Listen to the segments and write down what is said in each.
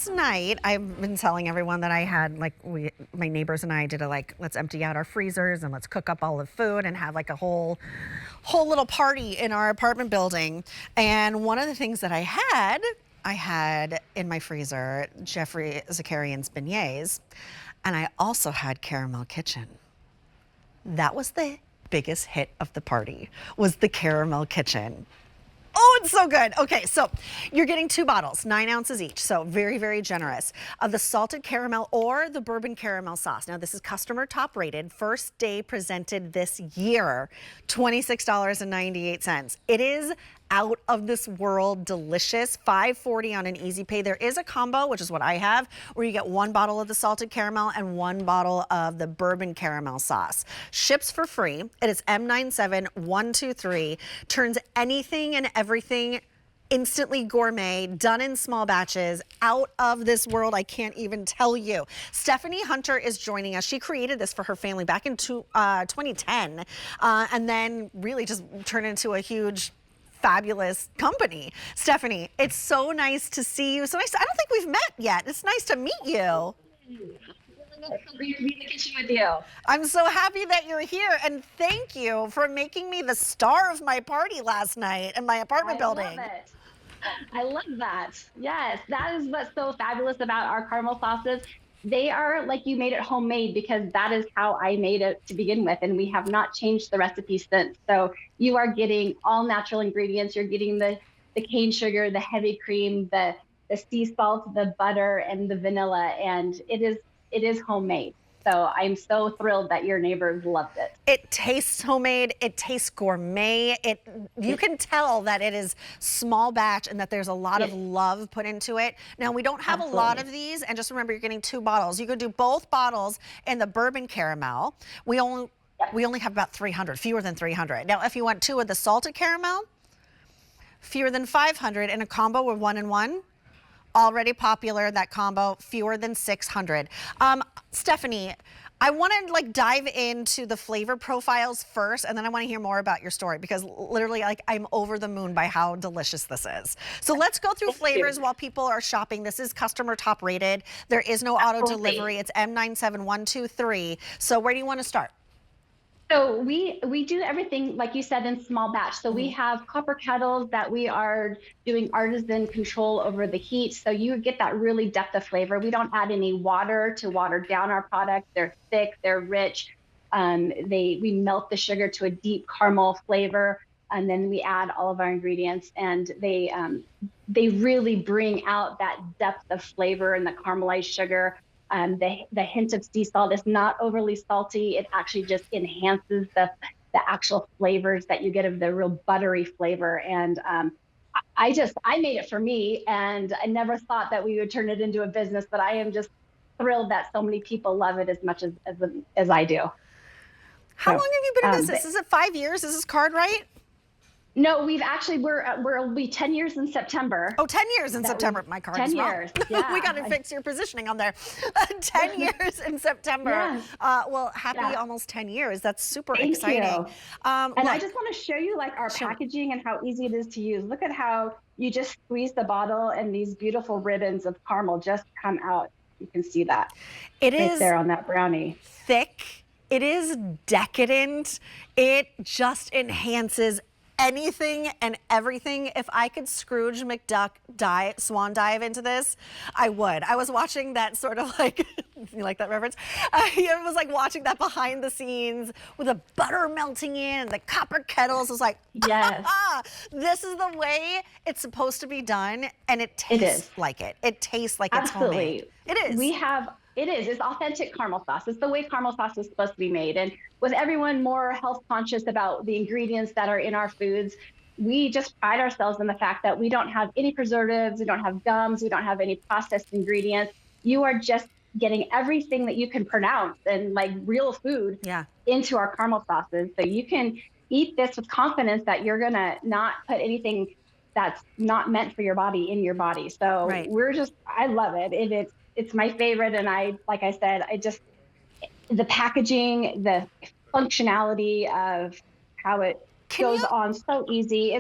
last night, I've been telling everyone that I had my neighbors and I did let's empty out our freezers and let's cook up all the food and have like a whole little party in our apartment building. And one of the things that I had in my freezer Jeffrey Zakarian's beignets, and I also had Caramel Kitchen. That was the biggest hit of the party, was the Caramel Kitchen. Oh, it's so good. Okay, so you're getting 2 bottles, 9 ounces each. So very, very generous of the salted caramel or the bourbon caramel sauce. Now, this is customer top rated, first day presented this year, $26.98. It is out of this world delicious. $5.40 on an easy pay. There is a combo, which is what I have, where you get 1 bottle of the salted caramel and 1 bottle of the bourbon caramel sauce. Ships for free. It is M97123. Turns anything and everything instantly gourmet, done in small batches, out of this world. I can't even tell you. Stephanie Hunter is joining us. She created this for her family back in 2010, and then really just turned into a huge fabulous company. Stephanie, it's so nice to see you. So nice. I don't think we've met yet. It's nice to meet you. To be in the kitchen with you. I'm so happy that you're here, and thank you for making me the star of my party last night in my apartment building. Love it. I love that. Yes, that is what's so fabulous about our caramel sauces. They are like you made it homemade, because that is how I made it to begin with, and we have not changed the recipe since. So you are getting all natural ingredients. You're getting the cane sugar, the heavy cream, the sea salt, the butter, and the vanilla, and it is homemade. So I'm so thrilled that your neighbors loved it. It tastes homemade. It tastes gourmet. You can tell that it is small batch and that there's a lot of love put into it. Now, we don't have a lot of these, and just remember, you're getting 2 bottles. You could do both bottles in the bourbon caramel. We only have about 300, fewer than 300. Now, if you want 2 of the salted caramel, fewer than 500 in a combo with 1 and 1. Already popular, that combo, fewer than 600. Stephanie, I want to dive into the flavor profiles first, and then I want to hear more about your story, because literally I'm over the moon by how delicious this is. So let's go through flavors while people are shopping. This is customer top rated. There is no auto delivery. It's M97123. So where do you want to start? So we do everything, like you said, in small batch. So we have copper kettles that we are doing artisan control over the heat. So you get that really depth of flavor. We don't add any water to water down our product. They're thick, they're rich. We melt the sugar to a deep caramel flavor, and then we add all of our ingredients, and they really bring out that depth of flavor in the caramelized sugar. The hint of sea salt is not overly salty. It actually just enhances the actual flavors that you get of the real buttery flavor. And I made it for me, and I never thought that we would turn it into a business, but I am just thrilled that so many people love it as much as I do. How long have you been in business? Is it 5 years? Is this card right? No, we'll be 10 years in September. Oh, 10 years in September. My card is wrong. 10 years, yeah. We got to fix your positioning on there. 10 years in September. Yeah. Well, happy almost 10 years. That's super Thank exciting. You. And I just want to show you our packaging and how easy it is to use. Look at how you just squeeze the bottle and these beautiful ribbons of caramel just come out. You can see that. It right is there on that brownie. Thick. It is decadent. It just enhances anything and everything. If I could Scrooge McDuck swan dive into this, I would. I was watching that sort of you like that reference? I was watching that behind the scenes with the butter melting in and the copper kettles. I was like, yes, this is the way it's supposed to be done, and it tastes like it. It tastes like it's homemade. It is. It's authentic caramel sauce. It's the way caramel sauce is supposed to be made. And with everyone more health conscious about the ingredients that are in our foods, we just pride ourselves in the fact that we don't have any preservatives, we don't have gums, we don't have any processed ingredients. You are just getting everything that you can pronounce and real food into our caramel sauces. So you can eat this with confidence that you're gonna not put anything that's not meant for your body in your body. So I love it. It's my favorite, and like I said, the packaging, the functionality of how it goes on so easy.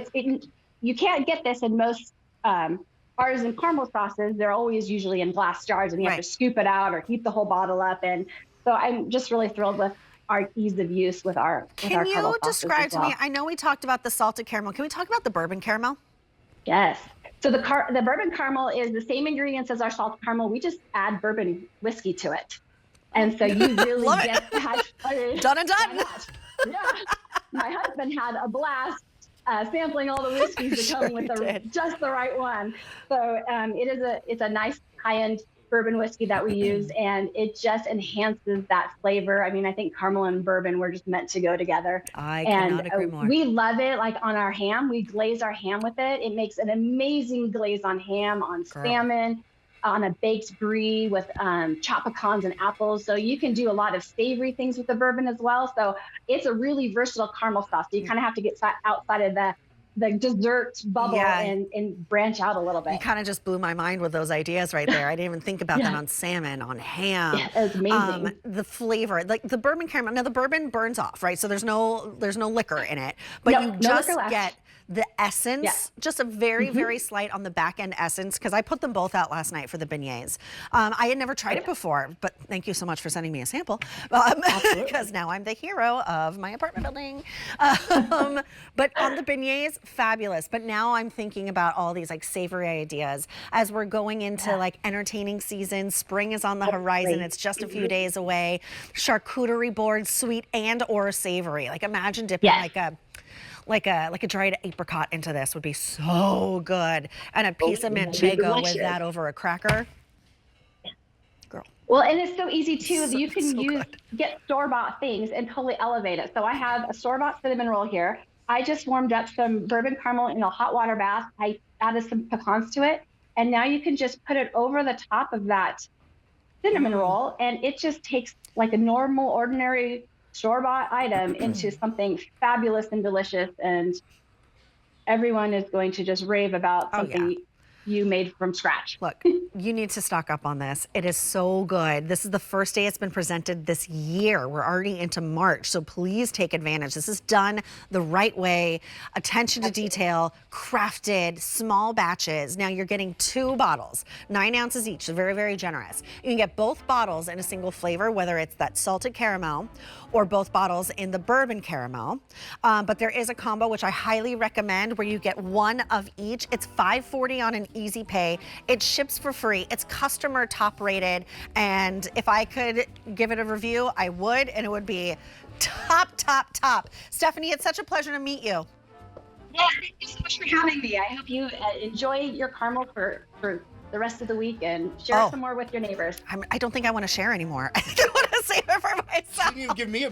You can't get this in most artisan caramel sauces, they're always usually in glass jars, and you have to scoop it out or heat the whole bottle up. And so I'm just really thrilled with our ease of use with our Can caramel you sauces describe as to well. me, I know we talked about the salted caramel. Can we talk about the bourbon caramel? Yes. So the bourbon caramel is the same ingredients as our salted caramel. We just add bourbon whiskey to it. And so you really get that. Done and done. Yeah. My husband had a blast sampling all the whiskeys that come with just the right one. So it's a nice high-end bourbon whiskey that we use, and it just enhances that flavor. I mean, I think caramel and bourbon were just meant to go together. I cannot agree more. We love it. Like on our ham, we glaze our ham with it. It makes an amazing glaze on ham, on salmon, on a baked brie with chopped pecans and apples. So you can do a lot of savory things with the bourbon as well. So it's a really versatile caramel sauce. So you kind of have to get outside of the dessert bubble and branch out a little bit. You kind of just blew my mind with those ideas right there. I didn't even think about that on salmon, on ham. Yeah, it's amazing. The flavor, like the bourbon caramel. Now the bourbon burns off, right? So there's no liquor in it, but you just get the essence, just a very, very slight on the back end essence, because I put them both out last night for the beignets. I had never tried it before, but thank you so much for sending me a sample, because now I'm the hero of my apartment building. But on the beignets, fabulous. But now I'm thinking about all these like savory ideas as we're going into like entertaining season. Spring is on the horizon. It's just a few days away. Charcuterie board, sweet and or savory. Like imagine dipping like a dried apricot into this would be so good. And a piece of manchego with that over a cracker. Girl. Well, and it's so easy too. You can get store-bought things and totally elevate it. So I have a store-bought cinnamon roll here. I just warmed up some bourbon caramel in a hot water bath. I added some pecans to it. And now you can just put it over the top of that cinnamon roll, and it just takes like a normal, ordinary store-bought item into something fabulous and delicious, and everyone is going to just rave about something you made from scratch. Look, you need to stock up on this. It is so good. This is the first day it's been presented this year. We're already into March, so please take advantage. This is done the right way, attention to detail, crafted, small batches. Now you're getting 2 bottles, 9 ounces each, so very, very generous. You can get both bottles in a single flavor, whether it's that salted caramel or both bottles in the bourbon caramel. But there is a combo, which I highly recommend, where you get 1 of each. It's $5.40 on an easy pay. It ships for free. It's customer top rated. And if I could give it a review, I would, and it would be top, top, top. Stephanie, it's such a pleasure to meet you. Yeah, thank you so much for having me. I hope you enjoy your caramel for the rest of the week, and share some more with your neighbors. I don't think I want to share anymore. I think I want to save it for myself. You give me a